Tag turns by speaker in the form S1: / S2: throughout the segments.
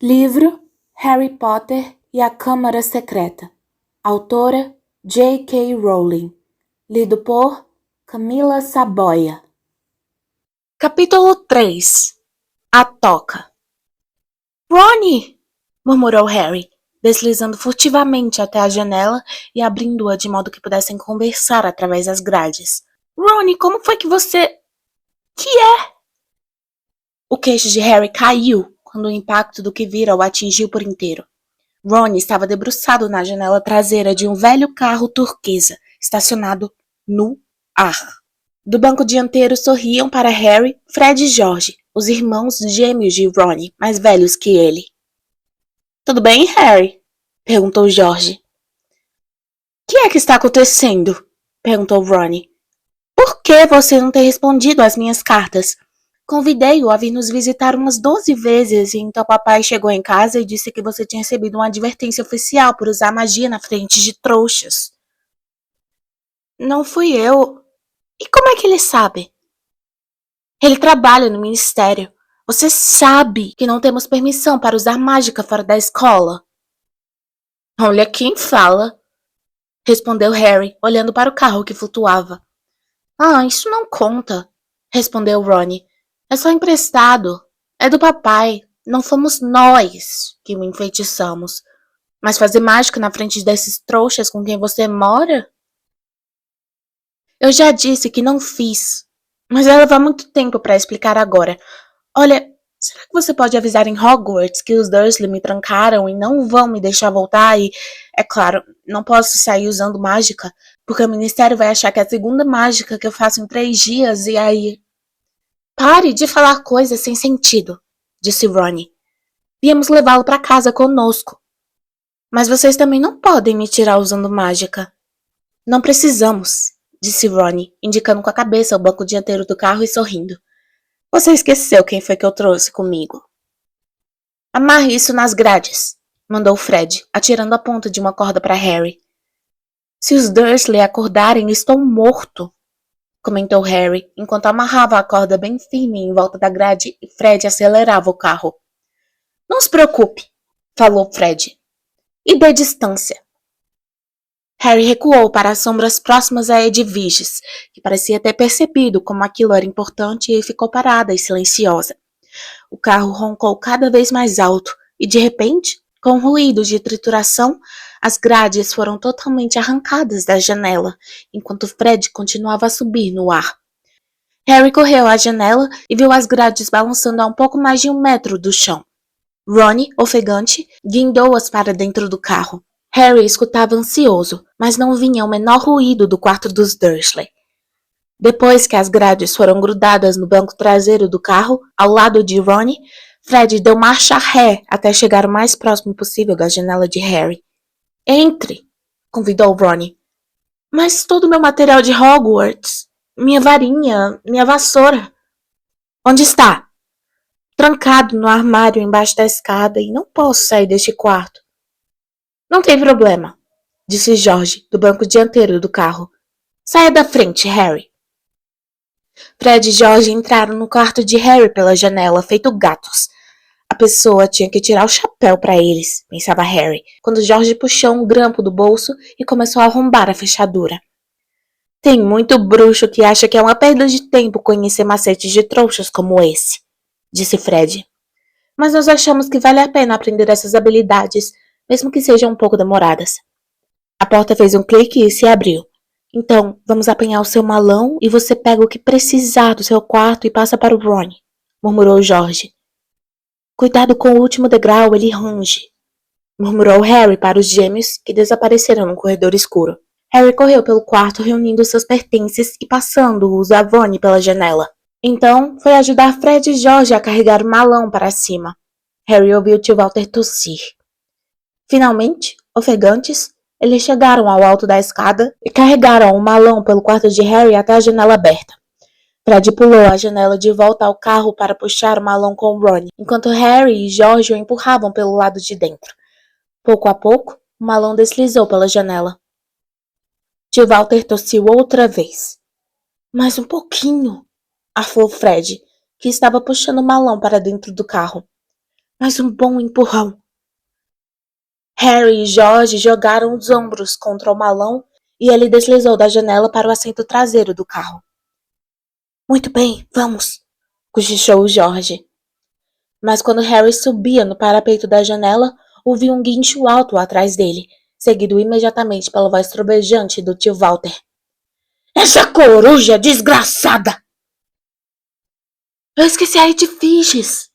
S1: Livro Harry Potter e a Câmara Secreta. Autora J.K. Rowling. Lido por Camila Saboia. Capítulo 3. A Toca. Rony! Murmurou Harry, deslizando furtivamente até a janela e abrindo-a de modo que pudessem conversar através das grades. Rony, como foi que você... Que é? O queixo de Harry caiu quando o impacto do que vira o atingiu por inteiro. Ron estava debruçado na janela traseira de um velho carro turquesa, estacionado no ar. Do banco dianteiro sorriam para Harry, Fred e George, os irmãos gêmeos de Ron, mais velhos que ele. Tudo bem, Harry? Perguntou George. O que é que está acontecendo? Perguntou Ron. Por que você não tem respondido às minhas cartas? Convidei-o a vir nos visitar umas 12 vezes e então papai chegou em casa e disse que você tinha recebido uma advertência oficial por usar magia na frente de trouxas. Não fui eu. E como é que ele sabe? Ele trabalha no ministério. Você sabe que não temos permissão para usar mágica fora da escola. Olha quem fala, respondeu Harry, olhando para o carro que flutuava. Ah, isso não conta, respondeu Ron. É só emprestado. É do papai. Não fomos nós que o enfeitiçamos. Mas fazer mágica na frente desses trouxas com quem você mora? Eu já disse que não fiz. Mas vai levar muito tempo para explicar agora. Olha, será que você pode avisar em Hogwarts que os Dursley me trancaram e não vão me deixar voltar e, é claro, não posso sair usando mágica, porque o ministério vai achar que é a segunda mágica que eu faço em 3 dias e aí... Pare de falar coisas sem sentido, disse Ron. Viemos levá-lo para casa conosco. Mas vocês também não podem me tirar usando mágica. Não precisamos, disse Ron, indicando com a cabeça o banco dianteiro do carro e sorrindo. Você esqueceu quem foi que eu trouxe comigo. Amarre isso nas grades, mandou Fred, atirando a ponta de uma corda para Harry. Se os Dursley acordarem, estou morto, comentou Harry, enquanto amarrava a corda bem firme em volta da grade e Fred acelerava o carro. Não se preocupe, falou Fred. E dê distância. Harry recuou para as sombras próximas a Edviges, que parecia ter percebido como aquilo era importante e ficou parada e silenciosa. O carro roncou cada vez mais alto e, de repente, com ruído de trituração, as grades foram totalmente arrancadas da janela, enquanto Fred continuava a subir no ar. Harry correu à janela e viu as grades balançando a um pouco mais de 1 metro do chão. Ron, ofegante, guindou-as para dentro do carro. Harry escutava ansioso, mas não vinha o menor ruído do quarto dos Dursley. Depois que as grades foram grudadas no banco traseiro do carro, ao lado de Ron, Fred deu marcha ré até chegar o mais próximo possível da janela de Harry. Entre, convidou Ron. Mas todo o meu material de Hogwarts, minha varinha, minha vassoura. Onde está? Trancado no armário embaixo da escada e não posso sair deste quarto. Não tem problema, disse George, do banco dianteiro do carro. Saia da frente, Harry. Fred e George entraram no quarto de Harry pela janela, feito gatos. A pessoa tinha que tirar o chapéu para eles, pensava Harry, quando George puxou um grampo do bolso e começou a arrombar a fechadura. Tem muito bruxo que acha que é uma perda de tempo conhecer macetes de trouxas como esse, disse Fred. Mas nós achamos que vale a pena aprender essas habilidades, mesmo que sejam um pouco demoradas. A porta fez um clique e se abriu. Então, vamos apanhar o seu malão e você pega o que precisar do seu quarto e passa para o Ron, murmurou George. Cuidado com o último degrau, ele range, murmurou Harry para os gêmeos, que desapareceram no corredor escuro. Harry correu pelo quarto reunindo seus pertences e passando-os a Ron pela janela. Então, foi ajudar Fred e George a carregar o malão para cima. Harry ouviu tio Walter tossir. Finalmente, ofegantes, eles chegaram ao alto da escada e carregaram o malão pelo quarto de Harry até a janela aberta. Fred pulou a janela de volta ao carro para puxar o malão com Ron, enquanto Harry e George o empurravam pelo lado de dentro. Pouco a pouco, o malão deslizou pela janela. Tio Walter tossiu outra vez. Mais um pouquinho, arfou Fred, que estava puxando o malão para dentro do carro. mais um bom empurrão. Harry e George jogaram os ombros contra o malão e ele deslizou da janela para o assento traseiro do carro. Muito bem, vamos, cochichou George. Mas quando Harry subia no parapeito da janela, ouviu um guincho alto atrás dele, seguido imediatamente pela voz trovejante do tio Walter. Essa coruja desgraçada! Eu esqueci a Edviges!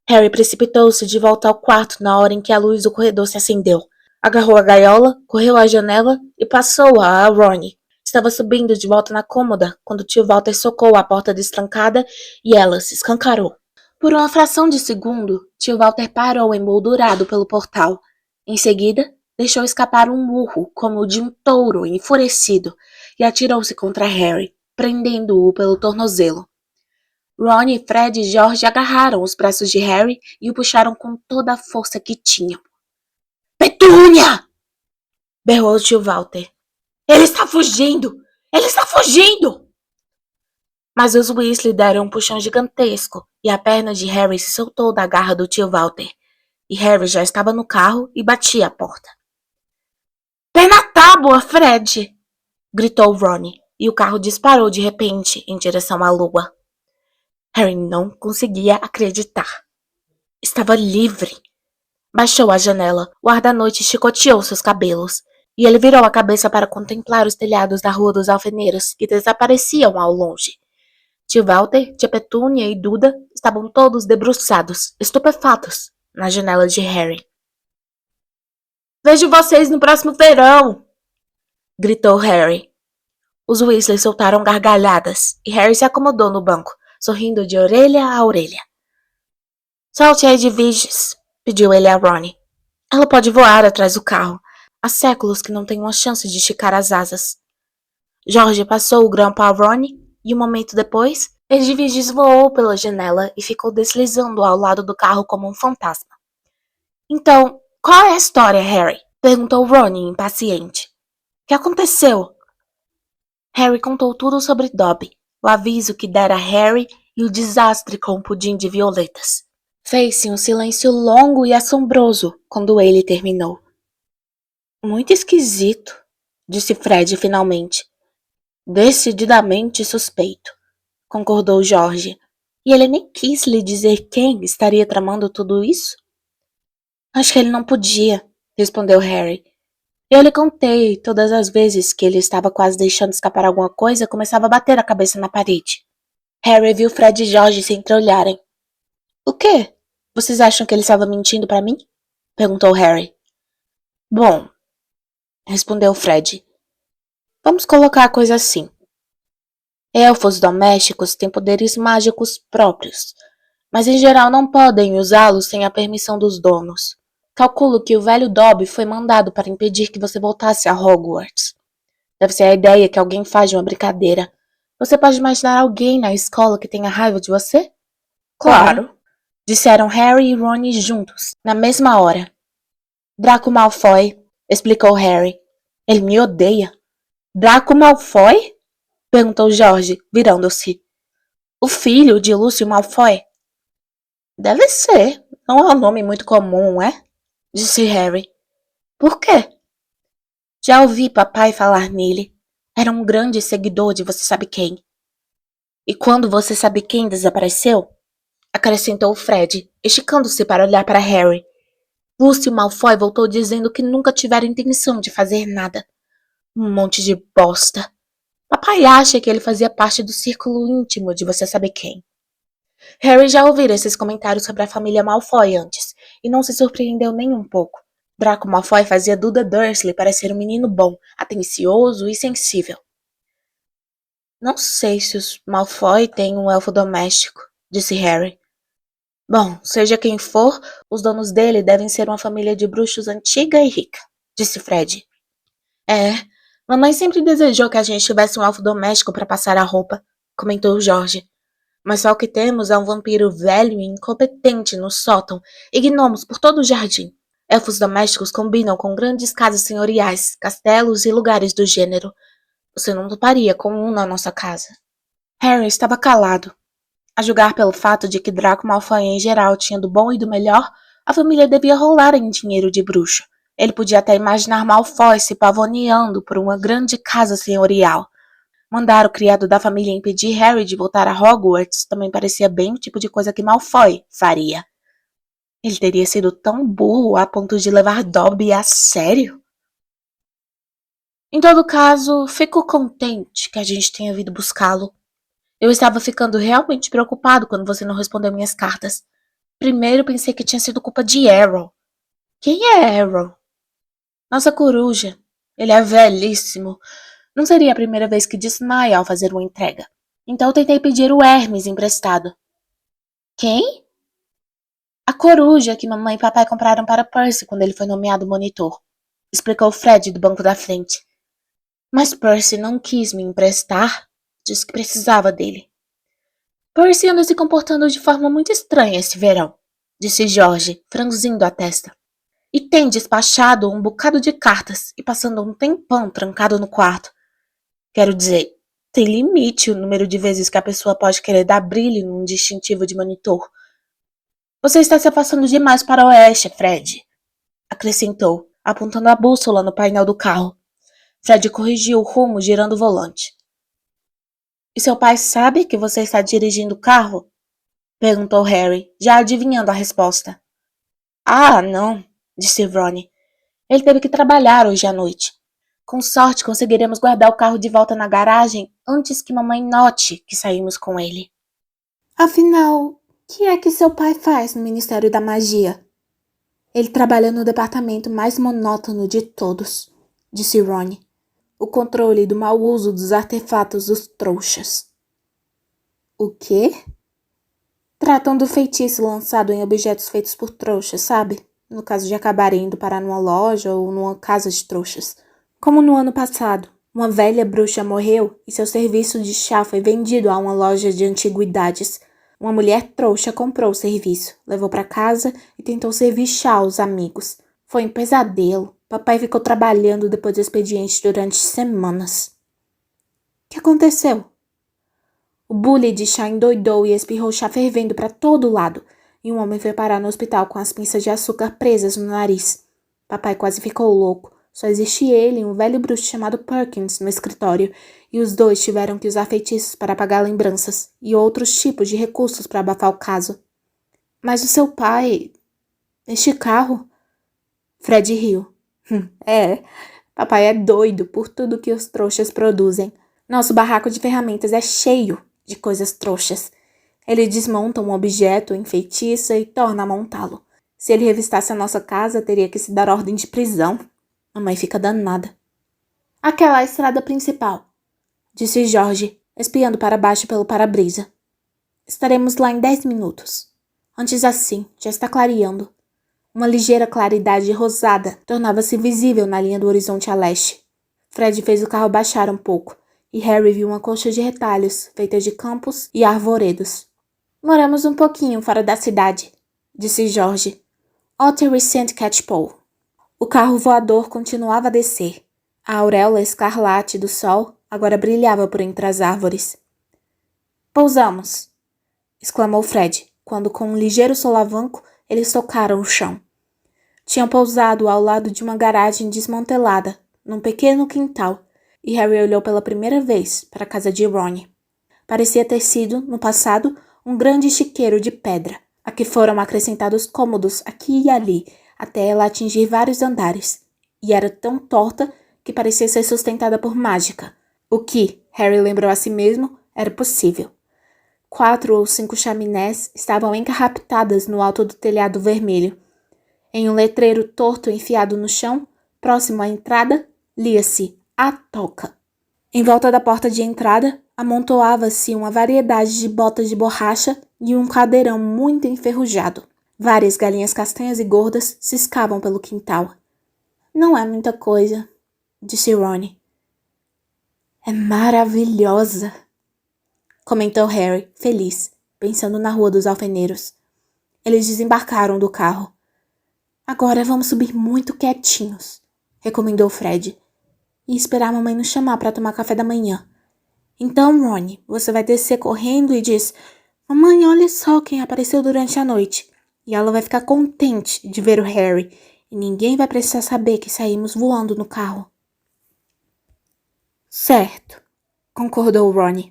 S1: Harry precipitou-se de volta ao quarto na hora em que a luz do corredor se acendeu. Agarrou a gaiola, correu à janela e passou-a a Ron. Estava subindo de volta na cômoda quando o tio Walter socou a porta destrancada e ela se escancarou. Por uma fração de segundo, tio Walter parou emoldurado pelo portal. Em seguida, deixou escapar um murro como o de um touro enfurecido e atirou-se contra Harry, prendendo-o pelo tornozelo. Ron, Fred e George agarraram os braços de Harry e o puxaram com toda a força que tinham. Petúnia! Berrou o tio Walter. Ele está fugindo! Ele está fugindo! Mas os Weasley deram um puxão gigantesco e a perna de Harry se soltou da garra do tio Walter. E Harry já estava no carro e batia a porta. Pé na tábua, Fred! Gritou Ron, e o carro disparou de repente em direção à lua. Harry não conseguia acreditar. Estava livre. Baixou a janela, o ar da noite chicoteou seus cabelos, e ele virou a cabeça para contemplar os telhados da Rua dos Alfeneiros, que desapareciam ao longe. Tio Walter, tia Petúnia e Duda estavam todos debruçados, estupefatos, na janela de Harry. Vejo vocês no próximo verão! Gritou Harry. Os Weasley soltaram gargalhadas, e Harry se acomodou no banco, sorrindo de orelha a orelha. Solte a Edviges, pediu ele a Ron. Ela pode voar atrás do carro. Há séculos que não tem uma chance de esticar as asas. George passou o grampo a Ron e um momento depois, Edviges voou pela janela e ficou deslizando ao lado do carro como um fantasma. Então, qual é a história, Harry? Perguntou Ron, impaciente. O que aconteceu? Harry contou tudo sobre Dobby, o aviso que dera a Harry e o desastre com o pudim de violetas. Fez-se um silêncio longo e assombroso quando ele terminou. Muito esquisito, disse Fred finalmente. Decididamente suspeito, concordou George. E ele nem quis lhe dizer quem estaria tramando tudo isso? Acho que ele não podia, respondeu Harry. Eu lhe contei todas as vezes que ele estava quase deixando escapar alguma coisa e começava a bater a cabeça na parede. Harry viu Fred e George se entreolharem. O quê? Vocês acham que ele estava mentindo para mim? Perguntou Harry. Bom, respondeu Fred. Vamos colocar a coisa assim. Elfos domésticos têm poderes mágicos próprios, mas em geral não podem usá-los sem a permissão dos donos. Calculo que o velho Dobby foi mandado para impedir que você voltasse a Hogwarts. Deve ser a ideia que alguém faz de uma brincadeira. Você pode imaginar alguém na escola que tenha raiva de você? Claro, disseram Harry e Ron juntos, na mesma hora. Draco Malfoy, explicou Harry. Ele me odeia. Draco Malfoy? Perguntou George, virando-se. O filho de Lúcio Malfoy? Deve ser. Não é um nome muito comum, é? Disse Harry. Por quê? Já ouvi papai falar nele. Era um grande seguidor de você sabe quem. E quando você sabe quem desapareceu? Acrescentou Fred, esticando-se para olhar para Harry. Lúcio Malfoy voltou dizendo que nunca tivera intenção de fazer nada. Um monte de bosta. Papai acha que ele fazia parte do círculo íntimo de você sabe quem. Harry já ouvira esses comentários sobre a família Malfoy antes, e não se surpreendeu nem um pouco. Draco Malfoy fazia Duda Dursley parecer um menino bom, atencioso e sensível. Não sei se os Malfoy têm um elfo doméstico, disse Harry. Bom, seja quem for, os donos dele devem ser uma família de bruxos antiga e rica, disse Fred. Mamãe sempre desejou que a gente tivesse um elfo doméstico para passar a roupa, comentou George. Mas só o que temos é um vampiro velho e incompetente no sótão e gnomos por todo o jardim. Elfos domésticos combinam com grandes casas senhoriais, castelos e lugares do gênero. Você não toparia com um na nossa casa. Harry estava calado. A julgar pelo fato de que Draco Malfoy em geral tinha do bom e do melhor, a família devia rolar em dinheiro de bruxo. Ele podia até imaginar Malfoy se pavoneando por uma grande casa senhorial. Mandar o criado da família impedir Harry de voltar a Hogwarts também parecia bem o tipo de coisa que Malfoy faria. Ele teria sido tão burro a ponto de levar Dobby a sério? Em todo caso, fico contente que a gente tenha vindo buscá-lo. Eu estava ficando realmente preocupado quando você não respondeu minhas cartas. Primeiro pensei que tinha sido culpa de Arrow. Quem é Arrow? Nossa coruja. Ele é velhíssimo. Não seria a primeira vez que desmaia ao fazer uma entrega. Então eu tentei pedir o Hermes emprestado. Quem? A coruja que mamãe e papai compraram para Percy quando ele foi nomeado monitor. Explicou Fred do banco da frente. Mas Percy não quis me emprestar. Disse que precisava dele. Percy anda se comportando de forma muito estranha esse verão, disse George, franzindo a testa. E tem despachado um bocado de cartas e passando um tempão trancado no quarto. Quero dizer, tem limite o número de vezes que a pessoa pode querer dar brilho num distintivo de monitor. Você está se afastando demais para o oeste, Fred, acrescentou, apontando a bússola no painel do carro. Fred corrigiu o rumo girando o volante. E seu pai sabe que você está dirigindo o carro? Perguntou Harry, já adivinhando a resposta. Ah, não, disse Ron. Ele teve que trabalhar hoje à noite. Com sorte conseguiremos guardar o carro de volta na garagem antes que mamãe note que saímos com ele. Afinal, o que é que seu pai faz no Ministério da Magia? Ele trabalha no departamento mais monótono de todos, disse Ron. O controle do mau uso dos artefatos dos trouxas. O quê? Tratam do feitiço lançado em objetos feitos por trouxas, sabe? No caso de acabarem indo parar numa loja ou numa casa de trouxas. Como no ano passado, uma velha bruxa morreu e seu serviço de chá foi vendido a uma loja de antiguidades. Uma mulher trouxa comprou o serviço, levou para casa e tentou servir chá aos amigos. Foi um pesadelo. Papai ficou trabalhando depois do expediente durante semanas. O que aconteceu? O bule de chá endoidou e espirrou chá fervendo para todo lado, e um homem foi parar no hospital com as pinças de açúcar presas no nariz. Papai quase ficou louco. Só existia ele e um velho bruxo chamado Perkins no escritório, e os dois tiveram que usar feitiços para apagar lembranças e outros tipos de recursos para abafar o caso. Mas o seu pai... Este carro? Fred riu. É, papai é doido por tudo que os trouxas produzem. Nosso barraco de ferramentas é cheio de coisas trouxas. Ele desmonta um objeto, enfeitiça e torna a montá-lo. Se ele revistasse a nossa casa, teria que se dar ordem de prisão. Mamãe fica danada. Aquela estrada principal, disse Jorge, espiando para baixo pelo para-brisa. Estaremos lá em 10 minutos. Antes assim, já está clareando. Uma ligeira claridade rosada tornava-se visível na linha do horizonte a leste. Fred fez o carro baixar um pouco, e Harry viu uma colcha de retalhos, feita de campos e arvoredos. Moramos um pouquinho fora da cidade, disse Jorge. Ottery St. Catchpole. O carro voador continuava a descer. A auréola escarlate do sol agora brilhava por entre as árvores. Pousamos! Exclamou Fred, quando com um ligeiro solavanco eles tocaram o chão. Tinham pousado ao lado de uma garagem desmantelada, num pequeno quintal, e Harry olhou pela primeira vez para a casa de Ron. Parecia ter sido, no passado, um grande chiqueiro de pedra, a que foram acrescentados cômodos aqui e ali, até ela atingir vários andares, e era tão torta que parecia ser sustentada por mágica, o que, Harry lembrou a si mesmo, era possível. 4 ou 5 chaminés estavam encarraptadas no alto do telhado vermelho. Em um letreiro torto enfiado no chão, próximo à entrada, lia-se A Toca. Em volta da porta de entrada, amontoava-se uma variedade de botas de borracha e um caldeirão muito enferrujado. Várias galinhas castanhas e gordas ciscavam pelo quintal. Não é muita coisa, disse Ron. É maravilhosa, comentou Harry, feliz, pensando na Rua dos Alfeneiros. Eles desembarcaram do carro. Agora vamos subir muito quietinhos, recomendou Fred, e esperar a mamãe nos chamar para tomar café da manhã. Então, Ron, você vai descer correndo e diz: Mamãe, olha só quem apareceu durante a noite. E ela vai ficar contente de ver o Harry. E ninguém vai precisar saber que saímos voando no carro. Certo, concordou Ron.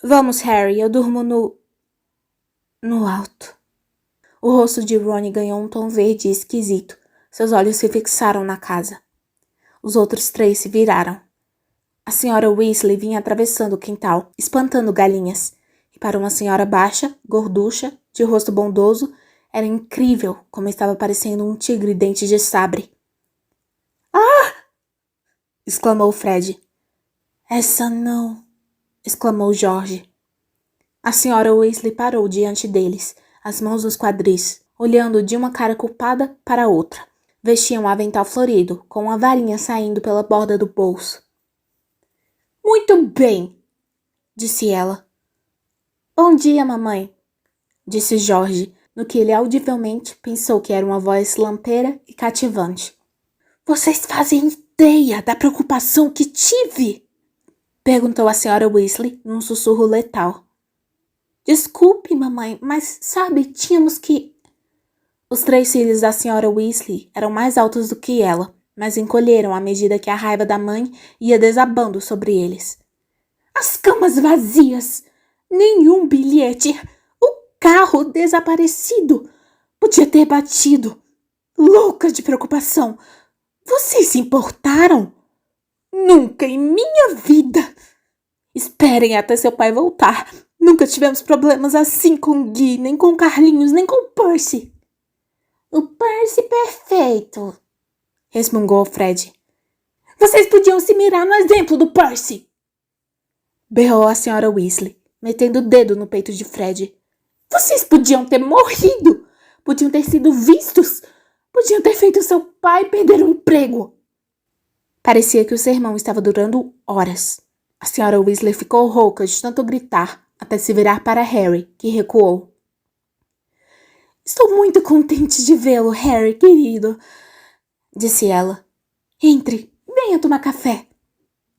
S1: Vamos, Harry, eu durmo no alto. O rosto de Ron ganhou um tom verde e esquisito. Seus olhos se fixaram na casa. Os outros 3 se viraram. A senhora Weasley vinha atravessando o quintal, espantando galinhas. E para uma senhora baixa, gorducha, de rosto bondoso, era incrível como estava parecendo um tigre dente de sabre. Ah! Exclamou Fred. Essa não, exclamou George. A senhora Weasley parou diante deles, as mãos nos quadris, olhando de uma cara culpada para a outra. Vestia um avental florido, com uma varinha saindo pela borda do bolso. Muito bem, disse ela. Bom dia, mamãe, disse George, no que ele audivelmente pensou que era uma voz lampeira e cativante. Vocês fazem ideia da preocupação que tive? Perguntou a senhora Weasley num sussurro letal. Desculpe, mamãe, mas sabe, tínhamos que... Os 3 filhos da senhora Weasley eram mais altos do que ela, mas encolheram à medida que a raiva da mãe ia desabando sobre eles. As camas vazias! Nenhum bilhete! O carro desaparecido! Podia ter batido! Louca de preocupação! Vocês se importaram? Nunca em minha vida! Esperem até seu pai voltar. Nunca tivemos problemas assim com o Gui, nem com o Carlinhos, nem com o Percy. O Percy perfeito, resmungou Fred. Vocês podiam se mirar no exemplo do Percy, berrou a senhora Weasley, metendo o dedo no peito de Fred. Vocês podiam ter morrido, podiam ter sido vistos, podiam ter feito seu pai perder o emprego. Parecia que o sermão estava durando horas. A senhora Weasley ficou rouca de tanto gritar, até se virar para Harry, que recuou. Estou muito contente de vê-lo, Harry, querido, disse ela. Entre, venha tomar café.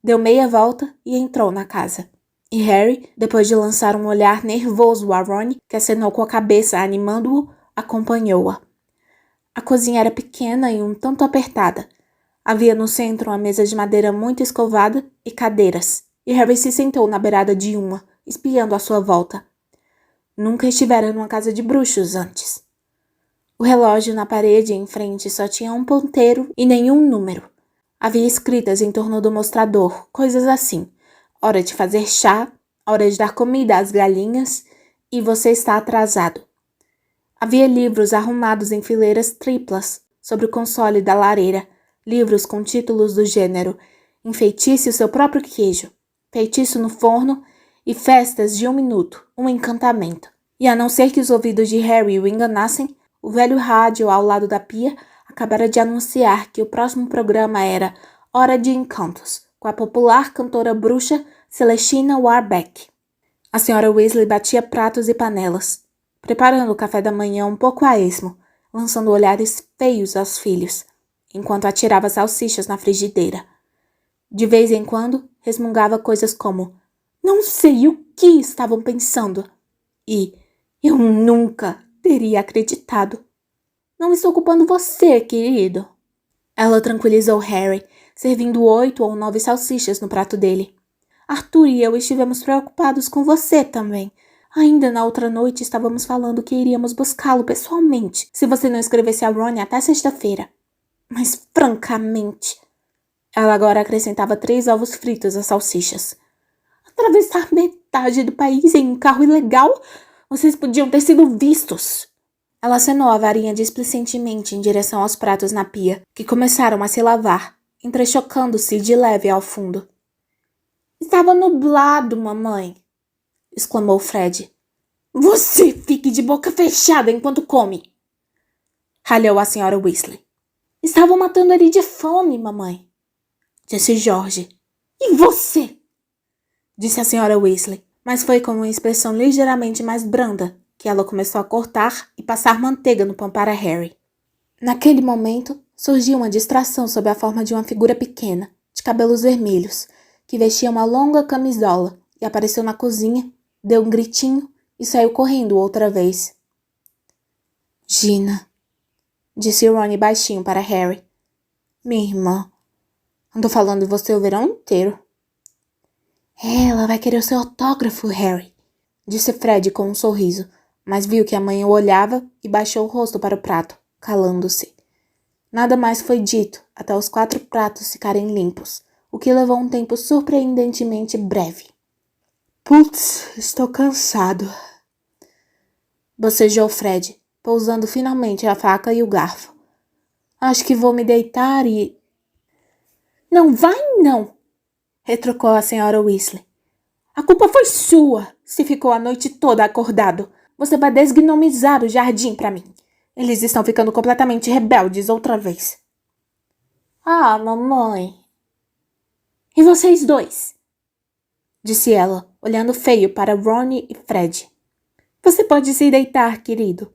S1: Deu meia volta e entrou na casa. E Harry, depois de lançar um olhar nervoso a Ron, que acenou com a cabeça animando-o, acompanhou-a. A cozinha era pequena e um tanto apertada. Havia no centro uma mesa de madeira muito escovada e cadeiras, e Harry se sentou na beirada de uma, espiando à sua volta. Nunca estivera numa casa de bruxos antes. O relógio na parede em frente só tinha um ponteiro e nenhum número. Havia escritas em torno do mostrador, coisas assim. Hora de fazer chá, hora de dar comida às galinhas e você está atrasado. Havia livros arrumados em fileiras triplas sobre o console da lareira, livros com títulos do gênero Enfeitice o seu próprio queijo, Feitiço no forno e Festas de 1 minuto, um encantamento. E a não ser que os ouvidos de Harry o enganassem, o velho rádio ao lado da pia acabara de anunciar que o próximo programa era Hora de Encantos, com a popular cantora bruxa Celestina Warbeck. A senhora Weasley batia pratos e panelas, preparando o café da manhã um pouco a esmo, lançando olhares feios aos filhos, enquanto atirava salsichas na frigideira. De vez em quando, resmungava coisas como não sei o que estavam pensando e eu nunca teria acreditado. Não estou culpando você, querido. Ela tranquilizou Harry, servindo 8 ou 9 salsichas no prato dele. Arthur e eu estivemos preocupados com você também. Ainda na outra noite estávamos falando que iríamos buscá-lo pessoalmente, se você não escrevesse a Ron até sexta-feira. Mas, francamente... Ela agora acrescentava 3 ovos fritos às salsichas. Atravessar metade do país em um carro ilegal? Vocês podiam ter sido vistos. Ela acenou a varinha displicentemente em direção aos pratos na pia, que começaram a se lavar, entrechocando-se de leve ao fundo. Estava nublado, mamãe, exclamou Fred. Você fique de boca fechada enquanto come, ralhou a senhora Weasley. Estavam matando ele de fome, mamãe, disse George. E você? Disse a senhora Weasley, mas foi com uma expressão ligeiramente mais branda que ela começou a cortar e passar manteiga no pão para Harry. Naquele momento, surgiu uma distração sob a forma de uma figura pequena, de cabelos vermelhos, que vestia uma longa camisola e apareceu na cozinha, deu um gritinho e saiu correndo outra vez. Gina, disse Ron baixinho para Harry. Minha irmã. Ando falando de você o verão inteiro. Ela vai querer o seu autógrafo, Harry, disse Fred com um sorriso, mas viu que a mãe o olhava e baixou o rosto para o prato, calando-se. Nada mais foi dito até os 4 pratos ficarem limpos, o que levou um tempo surpreendentemente breve. Putz, estou cansado, bocejou Fred, pousando finalmente a faca e o garfo. Acho que vou me deitar e... Não vai não, retrucou a senhora Weasley. A culpa foi sua, se ficou a noite toda acordado. Você vai desgnomizar o jardim para mim. Eles estão ficando completamente rebeldes outra vez. Ah, mamãe. E vocês dois? Disse ela, olhando feio para Ron e Fred. Você pode se deitar, querido,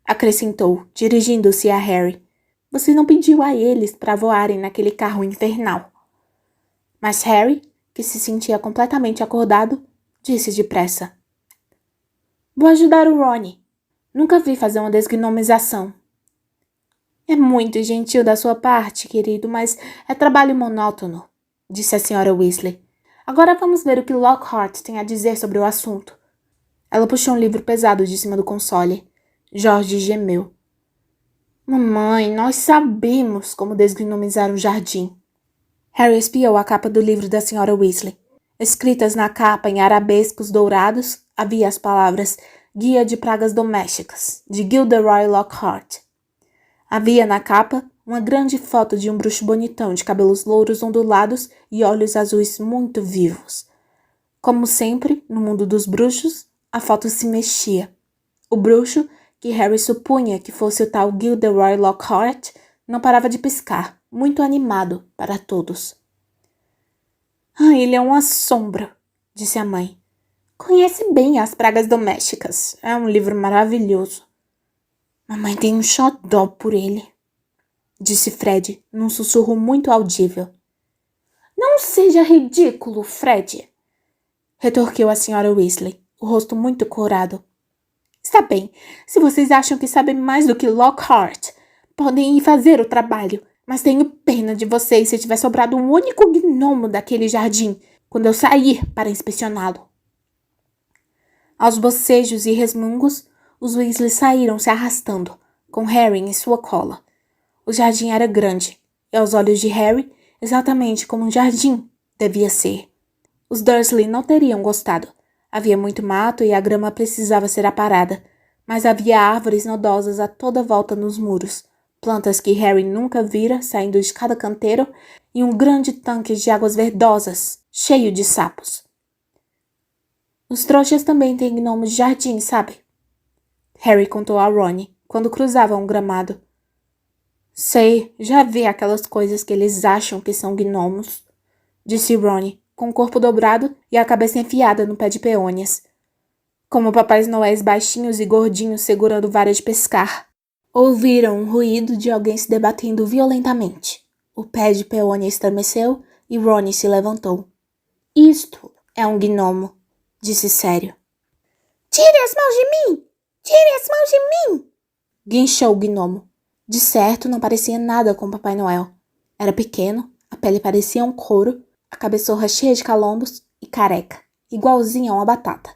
S1: acrescentou, dirigindo-se a Harry. Você não pediu a eles para voarem naquele carro infernal. Mas Harry, que se sentia completamente acordado, disse depressa. Vou ajudar o Ron. Nunca vi fazer uma desgnomização. É muito gentil da sua parte, querido, mas é trabalho monótono, disse a senhora Weasley. Agora vamos ver o que Lockhart tem a dizer sobre o assunto. Ela puxou um livro pesado de cima do console. George gemeu. Mamãe, nós sabemos como desgnomizar um jardim. Harry espiou a capa do livro da senhora Weasley. Escritas na capa em arabescos dourados, havia as palavras Guia de Pragas Domésticas, de Gilderoy Lockhart. Havia na capa uma grande foto de um bruxo bonitão de cabelos louros ondulados e olhos azuis muito vivos. Como sempre, no mundo dos bruxos, a foto se mexia. O bruxo, que Harry supunha que fosse o tal Gilderoy Lockhart, não parava de piscar, muito animado para todos. Ele é um assombro, disse a mãe. Conhece bem as pragas domésticas. É um livro maravilhoso. Mamãe tem um xodó por ele, disse Fred, num sussurro muito audível. Não seja ridículo, Fred, retorquiu a senhora Weasley, o rosto muito corado. Está bem, se vocês acham que sabem mais do que Lockhart, podem ir fazer o trabalho, mas tenho pena de vocês se tiver sobrado um único gnomo daquele jardim quando eu sair para inspecioná-lo. Aos bocejos e resmungos, os Weasley saíram se arrastando, com Harry em sua cola. O jardim era grande, e aos olhos de Harry, exatamente como um jardim devia ser. Os Dursley não teriam gostado. Havia muito mato e a grama precisava ser aparada, mas havia árvores nodosas a toda volta nos muros, plantas que Harry nunca vira saindo de cada canteiro e um grande tanque de águas verdosas, cheio de sapos. Os trouxas também têm gnomos de jardim, sabe? Harry contou a Ron, quando cruzavam o gramado. Sei, já vi aquelas coisas que eles acham que são gnomos, disse Ron, com o corpo dobrado e a cabeça enfiada no pé de peônias. Como papais noéis baixinhos e gordinhos segurando varas de pescar. Ouviram um ruído de alguém se debatendo violentamente. O pé de peônia estremeceu e Ron se levantou. Isto é um gnomo, disse sério. Tire as mãos de mim! Tire as mãos de mim! Guinchou o gnomo. De certo, não parecia nada com Papai Noel. Era pequeno, a pele parecia um couro, a cabeçorra cheia de calombos e careca, igualzinho a uma batata.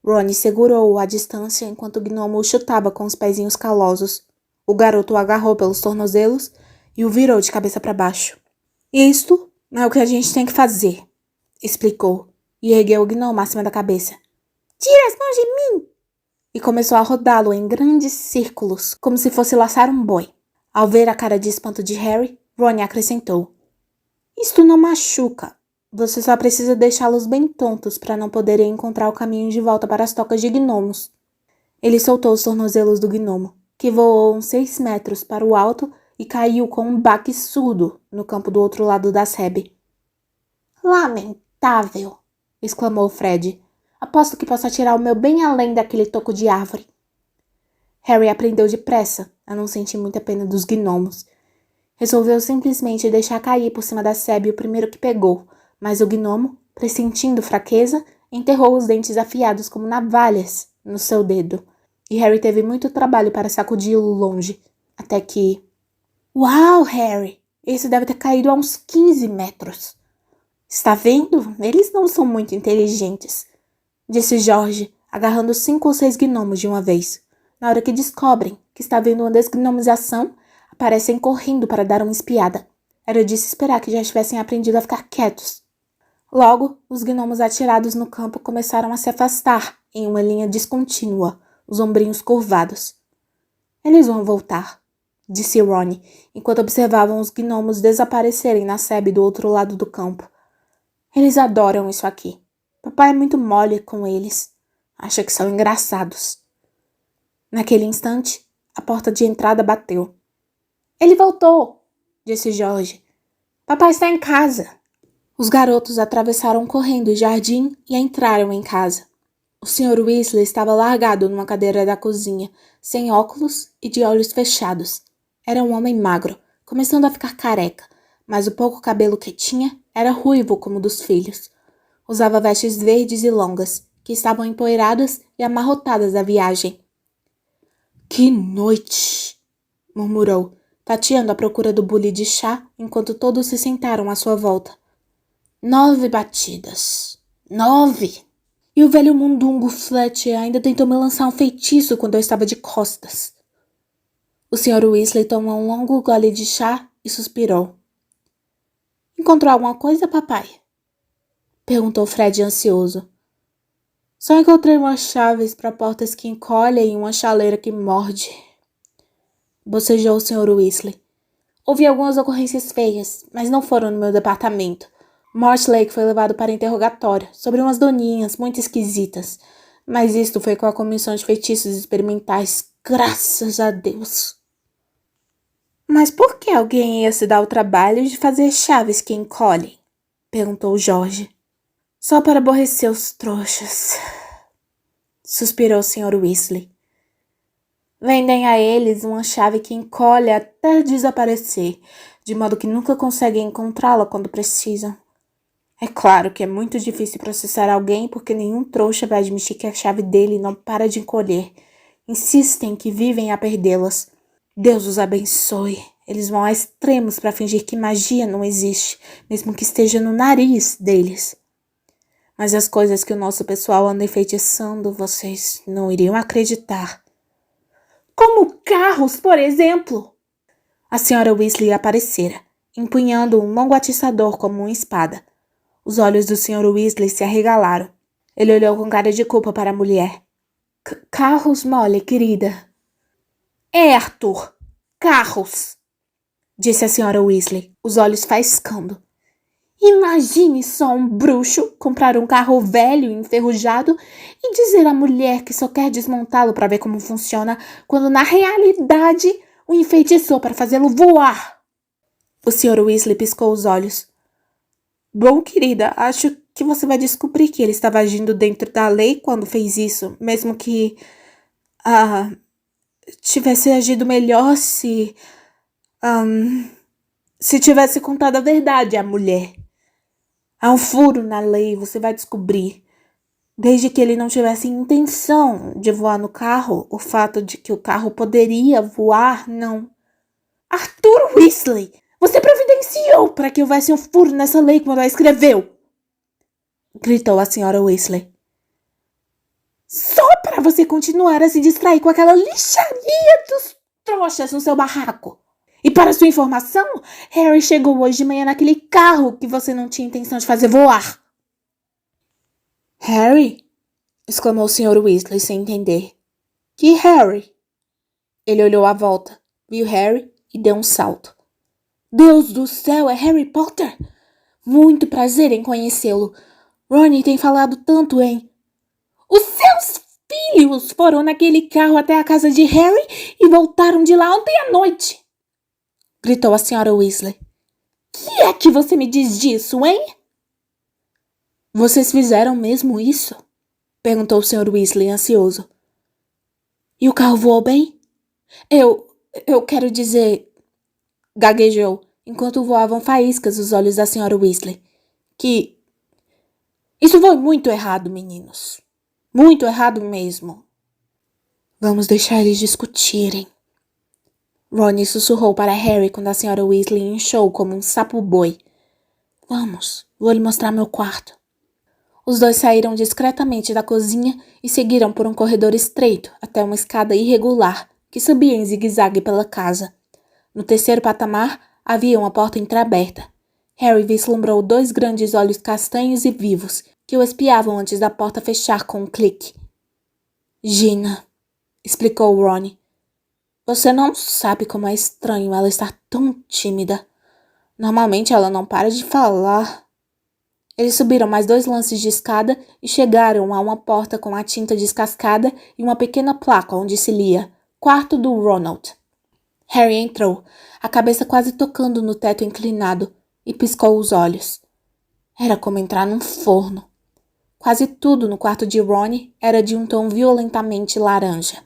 S1: Ron segurou-o à distância enquanto o gnomo o chutava com os pezinhos calosos. O garoto o agarrou pelos tornozelos e o virou de cabeça para baixo. Isto é o que a gente tem que fazer, explicou, e ergueu o gnomo acima da cabeça. Tire as mãos de mim! E começou a rodá-lo em grandes círculos, como se fosse laçar um boi. Ao ver a cara de espanto de Harry, Ron acrescentou. Isto não machuca. Você só precisa deixá-los bem tontos para não poderem encontrar o caminho de volta para as tocas de gnomos. Ele soltou os tornozelos do gnomo, que voou uns 6 metros para o alto e caiu com um baque surdo no campo do outro lado da sebe. Lamentável! Exclamou Fred. Aposto que posso atirar o meu bem além daquele toco de árvore. Harry aprendeu depressa a não sentir muita pena dos gnomos. Resolveu simplesmente deixar cair por cima da sebe o primeiro que pegou, mas o gnomo, pressentindo fraqueza, enterrou os dentes afiados como navalhas no seu dedo, e Harry teve muito trabalho para sacudi-lo longe, até que... Uau, Harry! Esse deve ter caído a uns 15 metros. Está vendo? Eles não são muito inteligentes, disse George, agarrando 5 ou 6 gnomos de uma vez. Na hora que descobrem que está havendo uma desgnomização, aparecem correndo para dar uma espiada. Era de se esperar que já tivessem aprendido a ficar quietos. Logo, os gnomos atirados no campo começaram a se afastar em uma linha descontínua, os ombrinhos curvados. Eles vão voltar, disse Ron, enquanto observavam os gnomos desaparecerem na sebe do outro lado do campo. Eles adoram isso aqui. Papai é muito mole com eles. Acha que são engraçados. Naquele instante, a porta de entrada bateu. Ele voltou, disse George. Papai está em casa. Os garotos atravessaram correndo o jardim e entraram em casa. O Sr. Weasley estava largado numa cadeira da cozinha, sem óculos e de olhos fechados. Era um homem magro, começando a ficar careca, mas o pouco cabelo que tinha era ruivo como o dos filhos. Usava vestes verdes e longas, que estavam empoeiradas e amarrotadas da viagem. Que noite! Murmurou, tateando à procura do bule de chá, enquanto todos se sentaram à sua volta. 9 batidas. 9! E o velho mundungo Fletcher ainda tentou me lançar um feitiço quando eu estava de costas. O Sr. Weasley tomou um longo gole de chá e suspirou. Encontrou alguma coisa, papai? Perguntou Fred ansioso. Só encontrei umas chaves para portas que encolhem e uma chaleira que morde. Bocejou o Sr. Weasley. Houve algumas ocorrências feias, mas não foram no meu departamento. Mortlake foi levado para interrogatório sobre umas doninhas muito esquisitas, mas isto foi com a comissão de feitiços experimentais, graças a Deus. Mas por que alguém ia se dar o trabalho de fazer chaves que encolhem? Perguntou George. Só para aborrecer os trouxas, suspirou o Sr. Weasley. Vendem a eles uma chave que encolhe até desaparecer, de modo que nunca conseguem encontrá-la quando precisam. É claro que é muito difícil processar alguém porque nenhum trouxa vai admitir que a chave dele não para de encolher. Insistem que vivem a perdê-las. Deus os abençoe. Eles vão a extremos para fingir que magia não existe, mesmo que esteja no nariz deles. Mas as coisas que o nosso pessoal anda enfeitiçando, vocês não iriam acreditar. Como carros, por exemplo. A senhora Weasley aparecera, empunhando um longo atiçador como uma espada. Os olhos do Sr. Weasley se arregalaram. Ele olhou com cara de culpa para a mulher. Carros, Molly, querida. É, Arthur. Carros, disse a Sra. Weasley, os olhos faiscando. Imagine só um bruxo comprar um carro velho e enferrujado e dizer à mulher que só quer desmontá-lo para ver como funciona, quando na realidade o enfeitiçou para fazê-lo voar. O Sr. Weasley piscou os olhos. Bom, querida, acho que você vai descobrir que ele estava agindo dentro da lei quando fez isso, mesmo que tivesse agido melhor se tivesse contado a verdade à mulher. Há um furo na lei, você vai descobrir. Desde que ele não tivesse intenção de voar no carro, o fato de que o carro poderia voar, não. Arthur Weasley, você providenciou para que houvesse um furo nessa lei quando a escreveu! Gritou a Sra. Weasley. Só para você continuar a se distrair com aquela lixaria dos trouxas no seu barraco. E para sua informação, Harry chegou hoje de manhã naquele carro que você não tinha intenção de fazer voar. Harry? Exclamou o Sr. Weasley sem entender. Que Harry? Ele olhou à volta, viu Harry e deu um salto. Deus do céu, é Harry Potter? Muito prazer em conhecê-lo. Ron tem falado tanto em... Os seus filhos foram naquele carro até a casa de Harry e voltaram de lá ontem à noite. Gritou a Sra. Weasley. Que é que você me diz disso, hein? Vocês fizeram mesmo isso? Perguntou o Sr. Weasley ansioso. E o carro voou bem? Eu quero dizer... Gaguejou, enquanto voavam faíscas os olhos da Sra. Weasley. Que... Isso foi muito errado, meninos. Muito errado mesmo. Vamos deixar eles discutirem. Ron sussurrou para Harry quando a senhora Weasley inchou como um sapo-boi. Vamos, vou lhe mostrar meu quarto. Os dois saíram discretamente da cozinha e seguiram por um corredor estreito até uma escada irregular que subia em zigue-zague pela casa. No terceiro patamar havia uma porta entreaberta. Harry vislumbrou 2 grandes olhos castanhos e vivos que o espiavam antes da porta fechar com um clique. Gina, explicou Ron. Você não sabe como é estranho ela estar tão tímida. Normalmente ela não para de falar. Eles subiram mais 2 lances de escada e chegaram a uma porta com a tinta descascada e uma pequena placa onde se lia Quarto do Ronald. Harry entrou, a cabeça quase tocando no teto inclinado, e piscou os olhos. Era como entrar num forno. Quase tudo no quarto de Ron era de um tom violentamente laranja.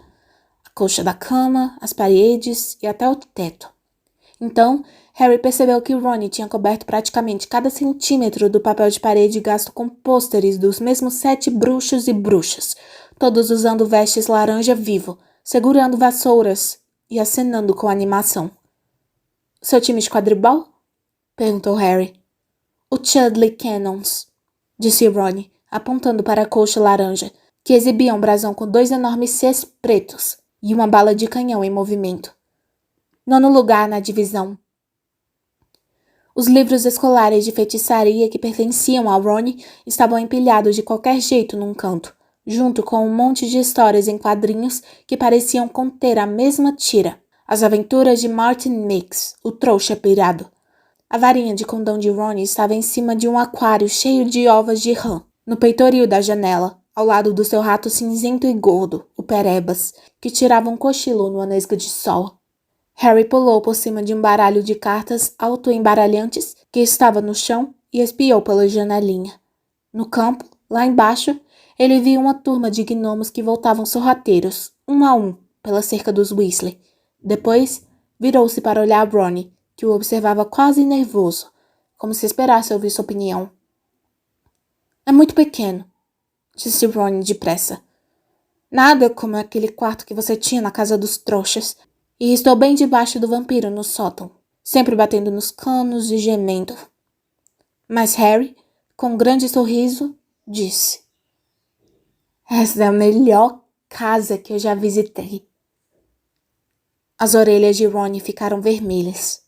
S1: A colcha da cama, as paredes e até o teto. Então, Harry percebeu que Ron tinha coberto praticamente cada centímetro do papel de parede gasto com pôsteres dos mesmos 7 bruxos e bruxas, todos usando vestes laranja vivo, segurando vassouras e acenando com animação. Seu time de quadribol? Perguntou Harry. O Chudley Cannons, disse Ron, apontando para a colcha laranja, que exibia um brasão com 2 enormes Cs pretos e uma bala de canhão em movimento. 9º lugar na divisão. Os livros escolares de feitiçaria que pertenciam a Ron estavam empilhados de qualquer jeito num canto, junto com um monte de histórias em quadrinhos que pareciam conter a mesma tira. As aventuras de Martin Mix, o trouxa pirado. A varinha de condão de Ron estava em cima de um aquário cheio de ovas de rã, no peitoril da janela, ao lado do seu rato cinzento e gordo, o Perebas, que tirava um cochilo numa nesga de sol. Harry pulou por cima de um baralho de cartas autoembaralhantes que estava no chão e espiou pela janelinha. No campo, lá embaixo, ele viu uma turma de gnomos que voltavam sorrateiros, um a um, pela cerca dos Weasley. Depois, virou-se para olhar Ron, que o observava quase nervoso, como se esperasse ouvir sua opinião. É muito pequeno, disse Ron depressa. Nada como aquele quarto que você tinha na casa dos trouxas. E estou bem debaixo do vampiro no sótão, sempre batendo nos canos e gemendo. Mas Harry, com um grande sorriso, disse: Essa é a melhor casa que eu já visitei. As orelhas de Ron ficaram vermelhas.